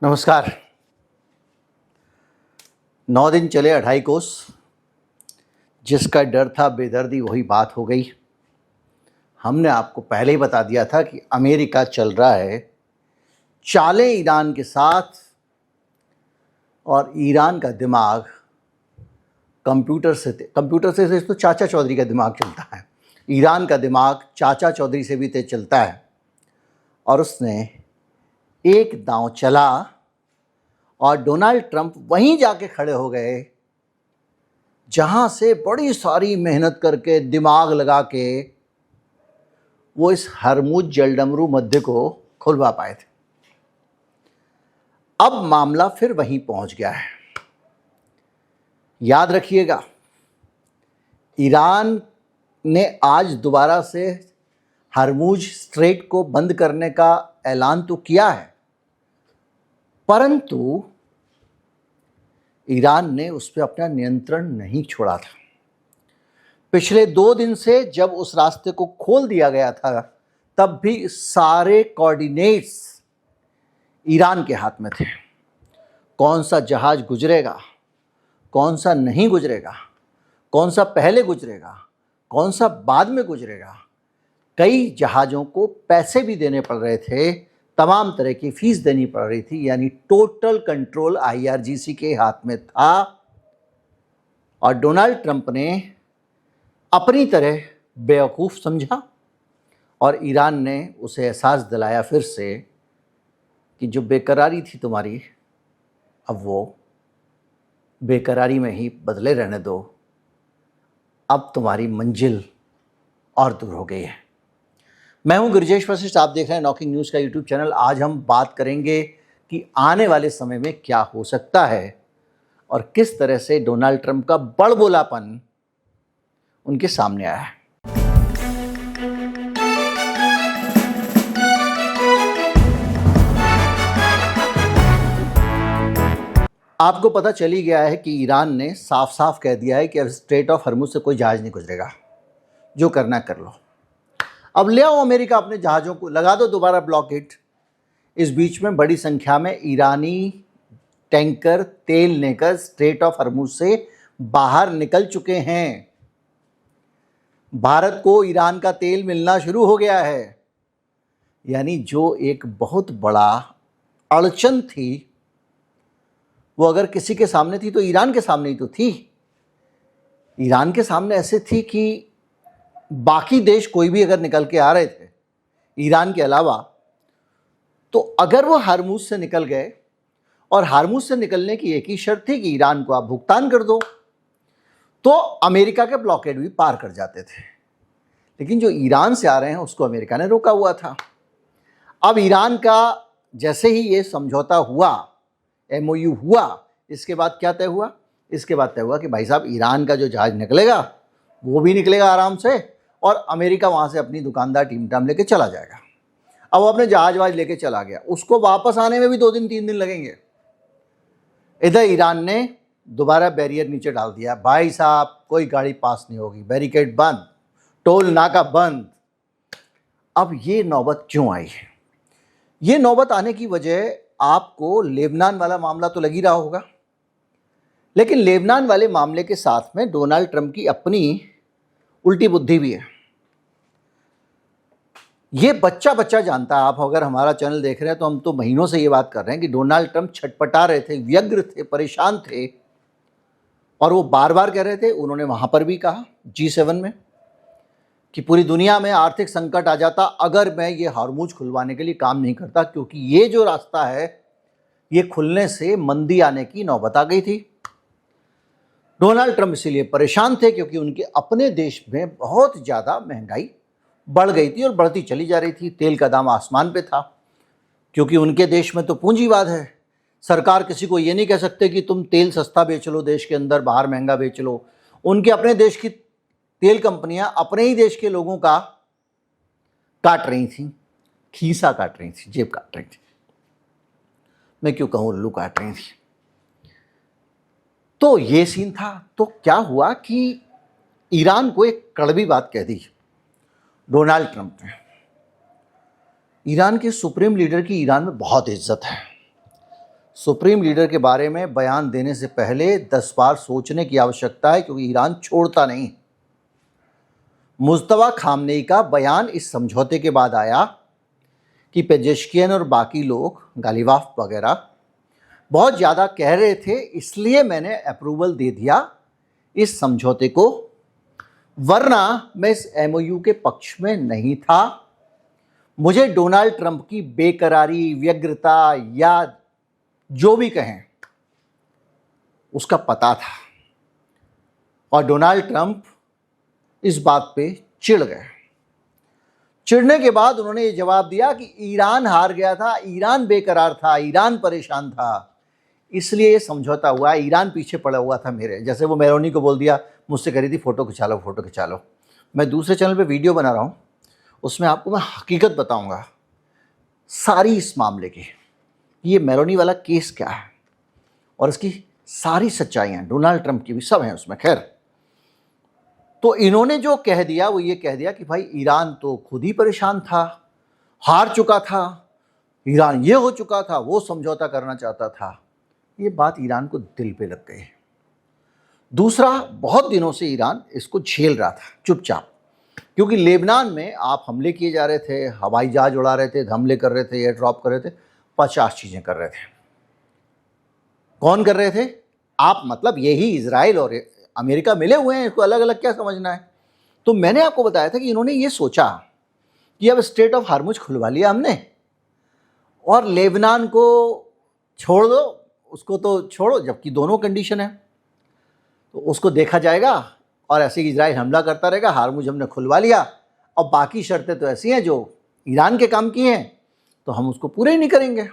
नमस्कार। 9 दिन चले 2.5 कोस। जिसका डर था बेदर्दी वही बात हो गई। हमने आपको पहले ही बता दिया था कि अमेरिका चल रहा है चालें ईरान के साथ, और ईरान का दिमाग कंप्यूटर से तो चाचा चौधरी का दिमाग चलता है। ईरान का दिमाग चाचा चौधरी से भी तेज चलता है। और उसने एक दांव चला और डोनाल्ड ट्रंप वहीं जाके खड़े हो गए जहां से बड़ी सारी मेहनत करके दिमाग लगा के वो इस हरमुज जलडमरू मध्य को खुलवा पाए थे। अब मामला फिर वहीं पहुंच गया है। याद रखिएगा, ईरान ने आज दोबारा से हरमुज स्ट्रेट को बंद करने का ऐलान तो किया है, परंतु ईरान ने उस पर अपना नियंत्रण नहीं छोड़ा था। पिछले 2 दिन से जब उस रास्ते को खोल दिया गया था, तब भी सारे कोऑर्डिनेट्स ईरान के हाथ में थे। कौन सा जहाज गुजरेगा, कौन सा नहीं गुजरेगा, कौन सा पहले गुजरेगा, कौन सा बाद में गुजरेगा। कई जहाज़ों को पैसे भी देने पड़ रहे थे, तमाम तरह की फीस देनी पड़ रही थी, यानी टोटल कंट्रोल IRGC के हाथ में था। और डोनाल्ड ट्रंप ने अपनी तरह बेवकूफ़ समझा और ईरान ने उसे एहसास दिलाया फिर से कि जो बेकरारी थी तुम्हारी, अब वो बेकरारी में ही बदले रहने दो। अब तुम्हारी मंजिल और दूर हो गई है। मैं हूं गिरिजेश वशिष्ठ, आप देख रहे हैं नॉकिंग न्यूज़ का यूट्यूब चैनल। आज हम बात करेंगे कि आने वाले समय में क्या हो सकता है और किस तरह से डोनाल्ड ट्रंप का बड़बोलापन उनके सामने आया है। आपको पता चली गया है कि ईरान ने साफ साफ कह दिया है कि अब स्ट्रेट ऑफ हरमुज से कोई जहाज़ नहीं गुजरेगा, जो करना कर लो। अब ले आओ अमेरिका अपने जहाज़ों को, लगा दो दोबारा ब्लॉकेट। इस बीच में बड़ी संख्या में ईरानी टैंकर तेल लेकर स्ट्रेट ऑफ हरमुज से बाहर निकल चुके हैं। भारत को ईरान का तेल मिलना शुरू हो गया है। यानी जो एक बहुत बड़ा अड़चन थी, वो अगर किसी के सामने थी तो ईरान के सामने ही तो थी। ईरान के सामने ऐसे थी कि बाकी देश कोई भी अगर निकल के आ रहे थे ईरान के अलावा, तो अगर वो हरमुज से निकल गए, और हरमुज से निकलने की एक ही शर्त थी कि ईरान को आप भुगतान कर दो, तो अमेरिका के ब्लॉकेड भी पार कर जाते थे। लेकिन जो ईरान से आ रहे हैं उसको अमेरिका ने रोका हुआ था। अब ईरान का जैसे ही ये समझौता हुआ, MOU हुआ, इसके बाद क्या तय हुआ? इसके बाद तय हुआ कि भाई साहब, ईरान का जो जहाज निकलेगा वो भी निकलेगा आराम से, और अमेरिका वहाँ से अपनी दुकानदार टीम टाम लेके चला जाएगा। अब वो अपने जहाज वाज लेके चला गया, उसको वापस आने में भी 2 दिन 3 दिन लगेंगे। इधर ईरान ने दोबारा बैरियर नीचे डाल दिया, भाई साहब कोई गाड़ी पास नहीं होगी, बैरिकेड बंद, टोल नाका बंद। अब ये नौबत क्यों आई है? ये नौबत आने की वजह आपको लेबनान वाला मामला तो लग ही रहा होगा, लेकिन लेबनान वाले मामले के साथ में डोनाल्ड ट्रंप की अपनी उल्टी बुद्धि भी है। ये बच्चा बच्चा जानता है। आप अगर हमारा चैनल देख रहे हैं तो हम तो महीनों से ये बात कर रहे हैं कि डोनाल्ड ट्रंप छटपटा रहे थे, व्यग्र थे, परेशान थे, और वो बार बार कह रहे थे। उन्होंने वहाँ पर भी कहा G7 में कि पूरी दुनिया में आर्थिक संकट आ जाता अगर मैं ये हरमुज खुलवाने के लिए काम नहीं करता, क्योंकि ये जो रास्ता है ये खुलने से मंदी आने की नौबत आ गई थी। डोनाल्ड ट्रंप इसीलिए परेशान थे क्योंकि उनके अपने देश में बहुत ज़्यादा महंगाई बढ़ गई थी और बढ़ती चली जा रही थी। तेल का दाम आसमान पे था, क्योंकि उनके देश में तो पूंजीवाद है। सरकार किसी को ये नहीं कह सकते कि तुम तेल सस्ता बेच लो देश के अंदर, बाहर महंगा बेच लो। उनके अपने देश की तेल कंपनियां अपने ही देश के लोगों का काट रही थी, खीसा काट रही थी, जेब काट रही थी, मैं क्यों कहूँ उल्लू काट रही थी। तो ये सीन था। तो क्या हुआ कि ईरान को एक कड़वी बात कह दी डोनाल्ड ट्रंप ने। ईरान के सुप्रीम लीडर की ईरान में बहुत इज्जत है। सुप्रीम लीडर के बारे में बयान देने से पहले 10 बार सोचने की आवश्यकता है, क्योंकि ईरान छोड़ता नहीं। मुज्तबा खामनेई का बयान इस समझौते के बाद आया कि पेजेश्कियन और बाकी लोग, गालिबाफ वगैरह, बहुत ज़्यादा कह रहे थे, इसलिए मैंने अप्रूवल दे दिया इस समझौते को, वरना मैं इस एमओयू के पक्ष में नहीं था। मुझे डोनाल्ड ट्रंप की बेकरारी, व्यग्रता या जो भी कहें उसका पता था, और डोनाल्ड ट्रंप इस बात पे चिढ़ गए। चिढ़ने के बाद उन्होंने ये जवाब दिया कि ईरान हार गया था, ईरान बेकरार था, ईरान परेशान था, इसलिए ये समझौता हुआ, ईरान पीछे पड़ा हुआ था मेरे। जैसे वो मेलोनी को बोल दिया, मुझसे कह रही थी फोटो खिंचा लो, फोटो खिंचा लो। मैं दूसरे चैनल पे वीडियो बना रहा हूँ, उसमें आपको मैं हकीकत बताऊंगा सारी इस मामले की, ये मेलोनी वाला केस क्या है और इसकी सारी सच्चाइयाँ, डोनाल्ड ट्रंप की भी सब हैं उसमें। खैर, तो इन्होंने जो कह दिया वो ये कह दिया कि भाई ईरान तो खुद ही परेशान था, हार चुका था, ईरान ये हो चुका था, वो समझौता करना चाहता था। ये बात ईरान को दिल पे लग गई। दूसरा, बहुत दिनों से ईरान इसको झेल रहा था चुपचाप, क्योंकि लेबनान में आप हमले किए जा रहे थे, हवाई जहाज उड़ा रहे थे, हमले कर रहे थे, एयर ड्रॉप कर रहे थे, 50 चीज़ें कर रहे थे। कौन कर रहे थे? आप, मतलब यही इजराइल और अमेरिका मिले हुए हैं, इसको अलग अलग क्या समझना है। तो मैंने आपको बताया था कि इन्होंने ये सोचा कि अब स्ट्रेट ऑफ हार्मुज खुलवा लिया हमने, और लेबनान को छोड़ दो, उसको तो छोड़ो, जबकि दोनों कंडीशन है, तो उसको देखा जाएगा, और ऐसे ही इजराइल हमला करता रहेगा। हार्मुज हमने खुलवा लिया, और बाकी शर्तें तो ऐसी हैं जो ईरान के काम की हैं, तो हम उसको पूरे ही नहीं करेंगे।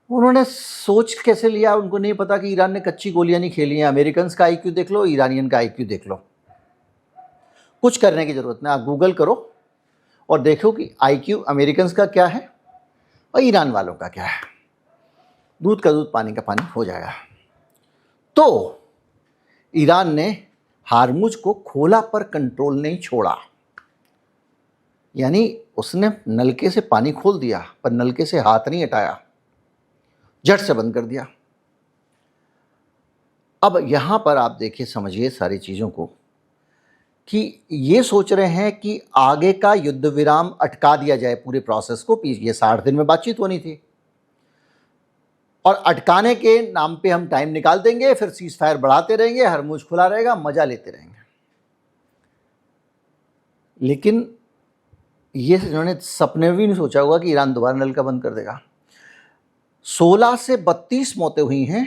उन्होंने सोच कैसे लिया, उनको नहीं पता कि ईरान ने कच्ची गोलियां नहीं खेली हैं। अमेरिकन का आईक्यू देख लो, ईरानियन का आईक्यू देख लो, कुछ करने की जरूरत नहीं, आप गूगल करो और देखो कि आईक्यू अमेरिकन का क्या है और ईरान वालों का क्या है। दूध का दूध, पानी का पानी हो जाएगा। तो ईरान ने हार्मुज को खोला पर कंट्रोल नहीं छोड़ा, यानी उसने नलके से पानी खोल दिया पर नलके से हाथ नहीं हटाया, झट से बंद कर दिया। अब यहां पर आप देखिए, समझिए सारी चीजों को, कि ये सोच रहे हैं कि आगे का युद्ध विराम अटका दिया जाए पूरे प्रोसेस को। ये 60 दिन में बातचीत होनी थी, और अटकाने के नाम पे हम टाइम निकाल देंगे, फिर सीज फायर बढ़ाते रहेंगे, हरमुज खुला रहेगा, मजा लेते रहेंगे। लेकिन ये इन्होंने सपने में भी नहीं सोचा होगा कि ईरान दोबारा नल का बंद कर देगा। 16 से 32 मौतें हुई हैं,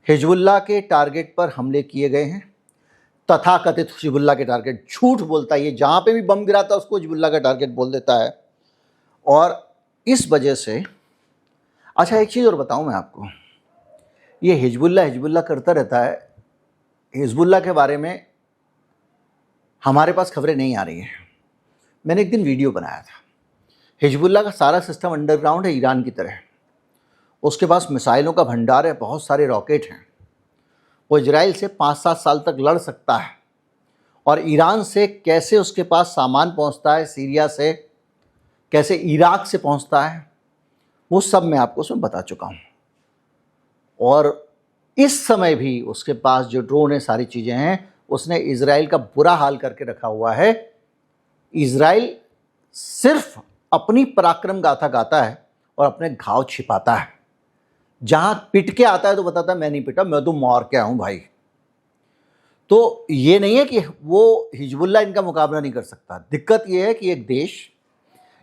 हिजबुल्लाह के टारगेट पर हमले किए गए हैं। तथाकथित हिजबुल्लाह के टारगेट, झूठ बोलता है ये, जहां पे भी बम गिराता है उसको हिजबुल्लाह का टारगेट बोल देता है। और इस वजह से, अच्छा एक चीज़ और बताऊं मैं आपको, ये हिजबुल्लाह करता रहता है, हिजबुल्लाह के बारे में हमारे पास खबरें नहीं आ रही हैं। मैंने एक दिन वीडियो बनाया था, हिजबुल्लाह का सारा सिस्टम अंडरग्राउंड है ईरान की तरह, उसके पास मिसाइलों का भंडार है, बहुत सारे रॉकेट हैं, वो इजराइल से 5-7 साल तक लड़ सकता है। और ईरान से कैसे उसके पास सामान पहुंचता है, सीरिया से कैसे इराक से पहुंचता है, वो सब मैं आपको उसमें बता चुका हूं। और इस समय भी उसके पास जो ड्रोन है, सारी चीज़ें हैं, उसने इजराइल का बुरा हाल करके रखा हुआ है। इजराइल सिर्फ अपनी पराक्रम गाथा गाता है और अपने घाव छिपाता है। जहां पिट के आता है तो बताता है मैं नहीं पिटा, मैं तो मार के आया हूं भाई। तो ये नहीं है कि वो हिजबुल्लाह इनका मुकाबला नहीं कर सकता। दिक्कत ये है कि एक देश,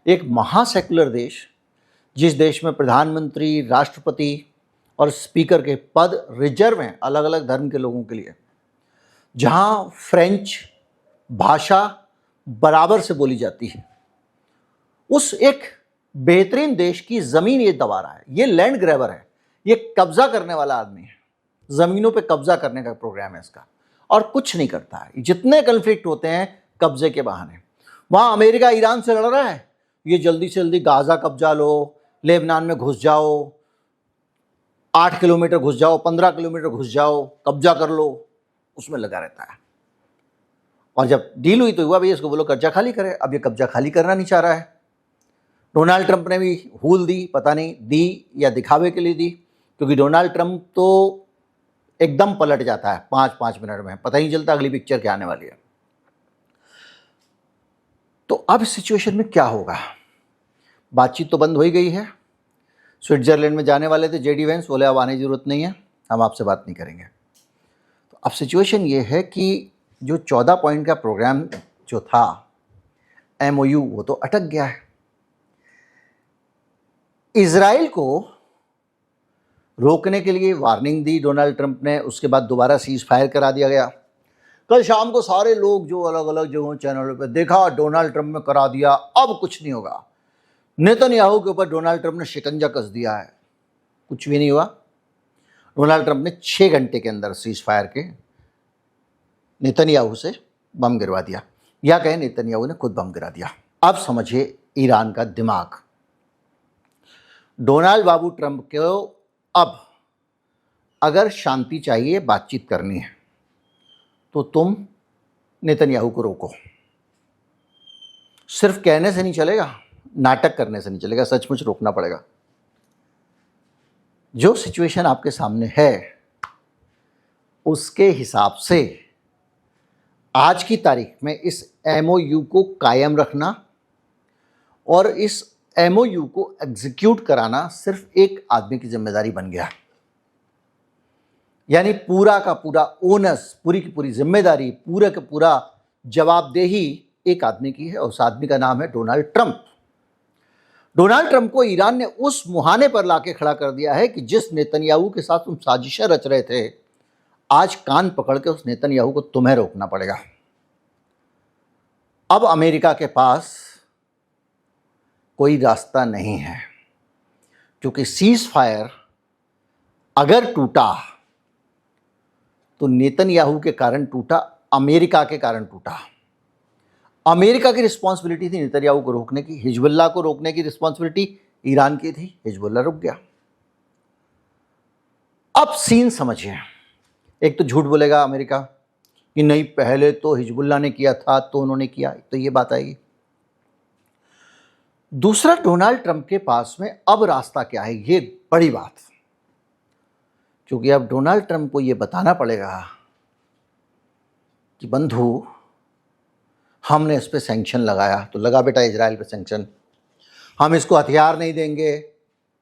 एक महासेकुलर देश, जिस देश में प्रधानमंत्री, राष्ट्रपति और स्पीकर के पद रिजर्व हैं अलग अलग धर्म के लोगों के लिए, जहां फ्रेंच भाषा बराबर से बोली जाती है, उस एक बेहतरीन देश की जमीन ये दबा रहा है। ये लैंड ग्रैबर है, ये कब्जा करने वाला आदमी है, जमीनों पे कब्जा करने का प्रोग्राम है इसका, और कुछ नहीं करता है। जितने कन्फ्लिक्ट होते हैं कब्जे के बहाने, वहां अमेरिका ईरान से लड़ रहा है, ये जल्दी से जल्दी गाजा कब्जा लो, लेबनान में घुस जाओ, 8 किलोमीटर घुस जाओ, 15 किलोमीटर घुस जाओ, कब्जा कर लो, उसमें लगा रहता है। और जब डील हुई तो हुआ भाई इसको बोलो कब्जा खाली करे, अब ये कब्जा खाली करना नहीं चाह रहा है। डोनाल्ड ट्रंप ने भी हूल दी, पता नहीं दी या दिखावे के लिए दी, क्योंकि डोनाल्ड ट्रंप तो एकदम पलट जाता है 5-5 मिनट में, पता ही नहीं चलता अगली पिक्चर क्या आने वाली है। तो अब इस सिचुएशन में क्या होगा? बातचीत तो बंद हो ही गई है। स्विट्जरलैंड में जाने वाले थे जेडी वेंस, बोले अब आने की जरूरत नहीं है, हम आपसे बात नहीं करेंगे। तो अब सिचुएशन ये है कि जो 14 पॉइंट का प्रोग्राम जो था MOU, वो तो अटक गया है। इजराइल को रोकने के लिए वार्निंग दी डोनाल्ड ट्रंप ने, उसके बाद दोबारा सीज फायर करा दिया गया। कल शाम को सारे लोग जो अलग अलग जगहों चैनलों पे देखा, डोनाल्ड ट्रंप ने करा दिया, अब कुछ नहीं होगा। नेतन्याहू के ऊपर डोनाल्ड ट्रंप ने शिकंजा कस दिया है, कुछ भी नहीं हुआ। डोनाल्ड ट्रंप ने 6 घंटे के अंदर सीज फायर के नेतन्याहू से बम गिरवा दिया, या कहें नेतन्याहू ने खुद बम गिरा दिया। अब समझिए ईरान का दिमाग। डोनाल्ड बाबू ट्रंप को अब अगर शांति चाहिए, बातचीत करनी है, तो तुम नेतन्याहू को रोको। सिर्फ कहने से नहीं चलेगा, नाटक करने से नहीं चलेगा, सचमुच रोकना पड़ेगा। जो सिचुएशन आपके सामने है उसके हिसाब से आज की तारीख में इस MOU को कायम रखना और इस MOU को एग्जीक्यूट कराना सिर्फ एक आदमी की जिम्मेदारी बन गया। यानी पूरा का पूरा ओनस, पूरी की पूरी जिम्मेदारी, पूरा का पूरा जवाबदेही एक आदमी की है, और उस आदमी का नाम है डोनाल्ड ट्रंप। डोनाल्ड ट्रंप को ईरान ने उस मुहाने पर लाके खड़ा कर दिया है कि जिस नेतन्याहू के साथ तुम साजिशें रच रहे थे, आज कान पकड़ के उस नेतन्याहू को तुम्हें रोकना पड़ेगा। अब अमेरिका के पास कोई रास्ता नहीं है, क्योंकि सीज फायर अगर टूटा तो नेतन्याहू के कारण टूटा, अमेरिका के कारण टूटा। अमेरिका की रिस्पॉन्सिबिलिटी थी नेतन्याहू को रोकने की, हिजबुल्लाह को रोकने की रिस्पॉन्सिबिलिटी ईरान की थी, हिजबुल्लाह रुक गया। अब सीन समझिए। एक तो झूठ बोलेगा अमेरिका कि नहीं पहले तो हिजबुल्लाह ने किया था तो उन्होंने किया, तो ये बात आएगी। दूसरा, डोनाल्ड ट्रंप के पास में अब रास्ता क्या है, ये बड़ी बात, क्योंकि अब डोनाल्ड ट्रंप को ये बताना पड़ेगा कि बंधु हमने इस पे सैंक्शन लगाया, तो लगा बेटा इजराइल पे सैंक्शन, हम इसको हथियार नहीं देंगे,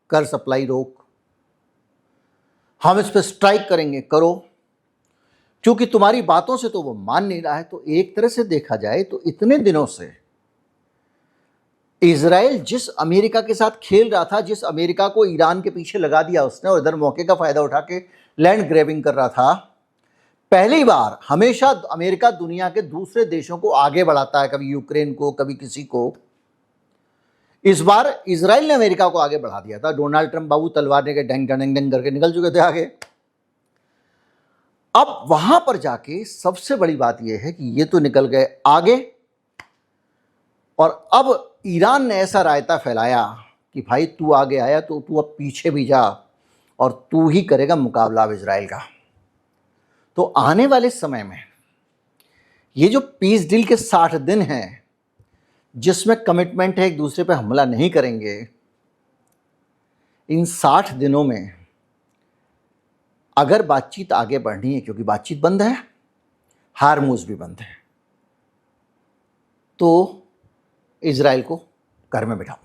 कर सप्लाई रोक, हम इस पे स्ट्राइक करेंगे, करो, क्योंकि तुम्हारी बातों से तो वो मान नहीं रहा है। तो एक तरह से देखा जाए तो इतने दिनों से इजराइल जिस अमेरिका के साथ खेल रहा था, जिस अमेरिका को ईरान के पीछे लगा दिया उसने और इधर मौके का फायदा उठा के लैंड ग्रैबिंग कर रहा था, पहली बार हमेशा अमेरिका दुनिया के दूसरे देशों को आगे बढ़ाता है, कभी यूक्रेन को, कभी किसी को। इस बार इजराइल ने अमेरिका को आगे बढ़ा दिया था। डोनाल्ड ट्रंप बाबू तलवार लेके डंग डंग डंग करके निकल चुके थे आगे। अब वहां पर जाके सबसे बड़ी बात यह है कि ये तो निकल गए आगे, और अब ईरान ने ऐसा रायता फैलाया कि भाई तू आगे आया तो तू अब पीछे भी जा और तू ही करेगा मुकाबला अब इजराइल का। तो आने वाले समय में ये जो पीस डील के 60 दिन हैं, जिसमें कमिटमेंट है एक दूसरे पे हमला नहीं करेंगे, इन 60 दिनों में अगर बातचीत आगे बढ़नी है, क्योंकि बातचीत बंद है, हारमूज भी बंद है, तो इजराइल को घर में बिठाओ,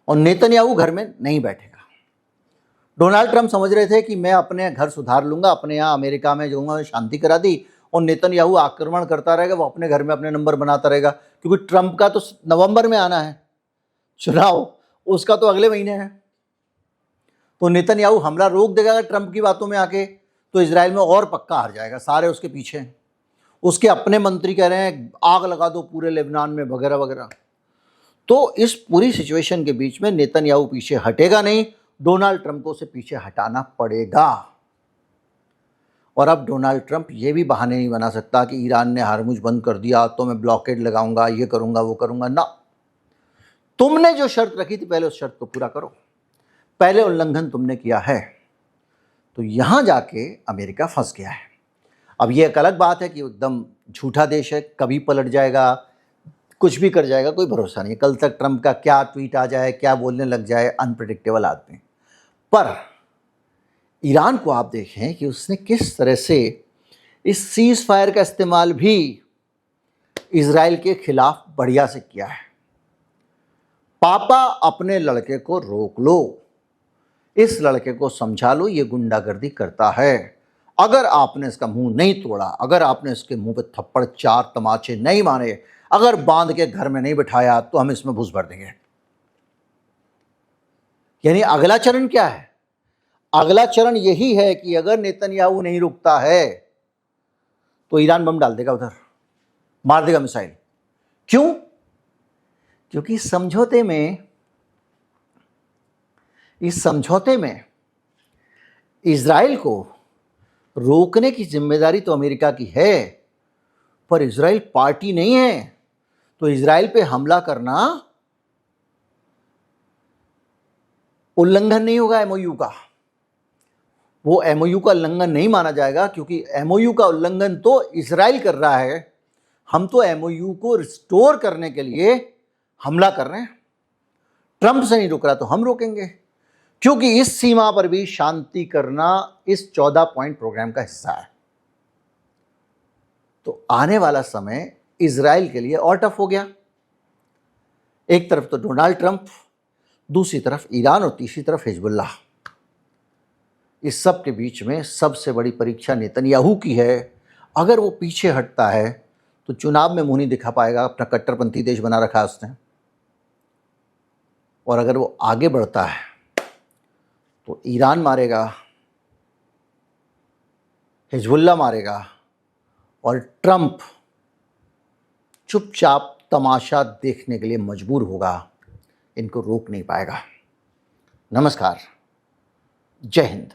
और नेतन्याहू घर में नहीं बैठेगा। डोनाल्ड ट्रंप समझ रहे थे कि मैं अपने घर सुधार लूंगा, अपने यहाँ अमेरिका में जाऊंगा, शांति करा दी, और नेतन्याहू आक्रमण करता रहेगा, वो अपने घर में अपने नंबर बनाता रहेगा, क्योंकि ट्रंप का तो नवंबर में आना है चुनाव, उसका तो अगले महीने है। तो नेतन्याहू हमला रोक देगा ट्रंप की बातों में आके, तो इजराइल में और पक्का हार जाएगा, सारे उसके पीछे हैं। उसके अपने मंत्री कह रहे हैं आग लगा दो पूरे लेबनान में, वगैरह वगैरह। तो इस पूरी सिचुएशन के बीच में नेतन्याहू पीछे हटेगा नहीं, डोनाल्ड ट्रंप को उसे पीछे हटाना पड़ेगा। और अब डोनाल्ड ट्रंप ये भी बहाने नहीं बना सकता कि ईरान ने हारमुज बंद कर दिया तो मैं ब्लॉकेड लगाऊंगा, ये करूंगा, वो करूंगा। ना, तुमने जो शर्त रखी थी पहले उस शर्त को पूरा करो, पहले उल्लंघन तुमने किया है। तो यहां जाके अमेरिका फंस गया है। अब ये एक अलग बात है कि एकदम झूठा देश है, कभी पलट जाएगा, कुछ भी कर जाएगा, कोई भरोसा नहीं। कल तक ट्रंप का क्या ट्वीट आ जाए, क्या बोलने लग जाए, अनप्रिडिक्टेबल आदमी। पर ईरान को आप देखें कि उसने किस तरह से इस सीज फायर का इस्तेमाल भी इजराइल के खिलाफ बढ़िया से किया है। पापा अपने लड़के को रोक लो, इस लड़के को समझा लो, ये गुंडागर्दी करता है। अगर आपने इसका मुंह नहीं तोड़ा, अगर आपने इसके मुंह पे थप्पड़ 4 तमाचे नहीं मारे, अगर बांध के घर में नहीं बिठाया, तो हम इसमें घुस भर देंगे। यानी अगला चरण क्या है? अगला चरण यही है कि अगर नेतन्याहू नहीं रुकता है तो ईरान बम डाल देगा, उधर मार देगा मिसाइल। क्यों? क्योंकि इस समझौते में इजराइल को रोकने की जिम्मेदारी तो अमेरिका की है, पर इजराइल पार्टी नहीं है, तो इजराइल पे हमला करना उल्लंघन नहीं होगा एमओयू का। वो एमओयू का उल्लंघन नहीं माना जाएगा, क्योंकि एमओयू का उल्लंघन तो इजराइल कर रहा है। हम तो एमओयू को रिस्टोर करने के लिए हमला कर रहे हैं। ट्रंप से नहीं रुक रहा तो हम रोकेंगे, क्योंकि इस सीमा पर भी शांति करना इस 14 पॉइंट प्रोग्राम का हिस्सा है। तो आने वाला समय इजराइल के लिए और टफ हो गया। एक तरफ तो डोनाल्ड ट्रंप, दूसरी तरफ ईरान और तीसरी तरफ हिजबुल्लाह। इस सब के बीच में सबसे बड़ी परीक्षा नेतन्याहू की है। अगर वो पीछे हटता है तो चुनाव में मुंह नहीं दिखा पाएगा, अपना कट्टरपंथी देश बना रखा है उसने। और अगर वो आगे बढ़ता है तो ईरान मारेगा, हिजबुल्लाह मारेगा, और ट्रंप चुपचाप तमाशा देखने के लिए मजबूर होगा, इनको रोक नहीं पाएगा। नमस्कार, जय हिंद।